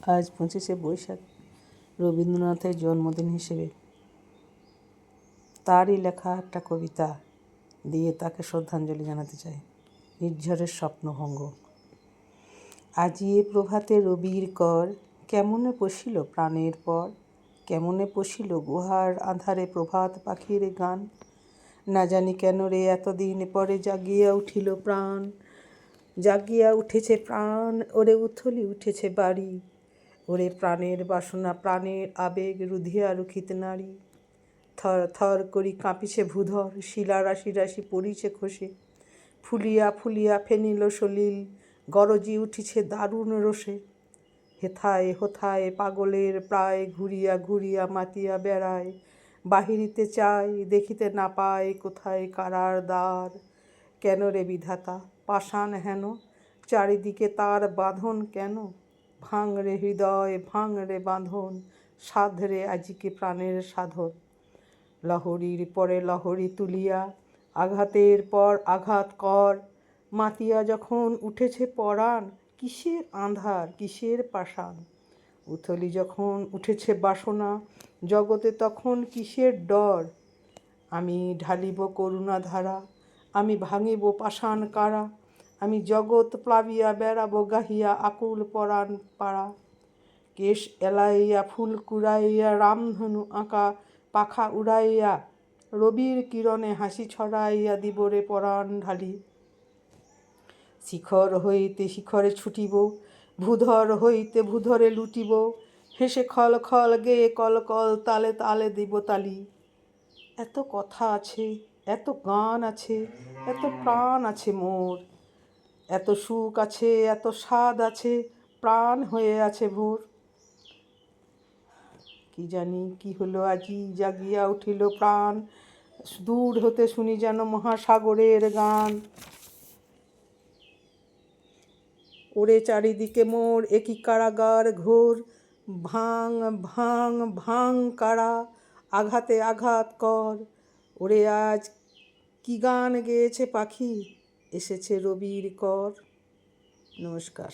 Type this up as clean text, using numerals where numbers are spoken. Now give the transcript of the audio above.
আজ 25শে বৈশাখ, রবীন্দ্রনাথের জন্মদিন হিসেবে তারই লেখা একটা কবিতা দিয়ে তাকে শ্রদ্ধাঞ্জলি জানাতে চাই। নির্ঝরের স্বপ্নভঙ্গ। আজি এ প্রভাতে রবির কর, কেমনে পশিল প্রাণের পর, কেমনে পশিল গুহার আঁধারে প্রভাত পাখির গান। না জানি কেন রে এতদিন পরে জাগিয়া উঠিল প্রাণ, জাগিয়া উঠেছে প্রাণ, ওরে উথলি উঠেছে বাড়ি, ওরে প্রাণের বাসনা প্রাণের আবেগ রুধিয়া রুখিত নারী। থর থর করি কাঁপিছে ভূধর, শিলা রাশি রাশি পড়িছে খসে, ফুলিয়া ফুলিয়া ফেনিল সলিল, গরজি উঠিছে দারুণ রোষে। হেথায় হোথায় পাগলের প্রায় ঘুরিয়া ঘুরিয়া মাতিয়া বেড়ায়, বাহিরিতে চায় দেখিতে না পায় কোথায় কারার দ্বার। কেন রে বিধাতা পাষাণ হেন, চারিদিকে তার বাঁধন কেন? ভাঙ রে হৃদয় ভাঙ রে বাঁধন, সাধ রে আজিকে প্রাণের সাধন। লহরীর পরে লহরী তুলিয়া আঘাতের পর আঘাত কর, মাতিয়া যখন উঠেছে পরাণ, কিসের আঁধার কিসের পাষাণ। উথলি যখন উঠেছে বাসনা, জগতে তখন কিসের ডর। আমি ঢালিব করুণা ধারা, আমি ভাঙিব পাষাণ কারা, আমি জগৎ প্লাবিয়া বেড়াবো গাহিয়া আকুল পরাণ পাড়া। কেশ এলাইয়া ফুল কুড়াইয়া রামধনু আঁকা পাখা উড়াইয়া, রবির কিরণে হাসি ছড়াইয়া দিবরে পরাণ ঢালি। শিখর হইতে শিখরে ছুটিব, ভূধর হইতে ভূধরে লুটিব, হেসে খল খল গেয়ে কল কল তালে তালে দিব তালি। এত কথা আছে, এত গান আছে, এত প্রাণ আছে মোর, এত সুখ আছে, এত স্বাদ আছে, প্রাণ হয়ে আছে ভোর। কি জানি কি হলো আজি জাগিয়া উঠিল প্রাণ, দূর হতে শুনি যেন মহাসাগরের গান। ওরে চারিদিকে মোর একই কারাগার ঘোর, ভাঙ ভাঙ ভাঙ কারা, আঘাতে আঘাত কর। ওরে আজ কি গান গেয়েছে পাখি, এসেছে রবির কর। নমস্কার।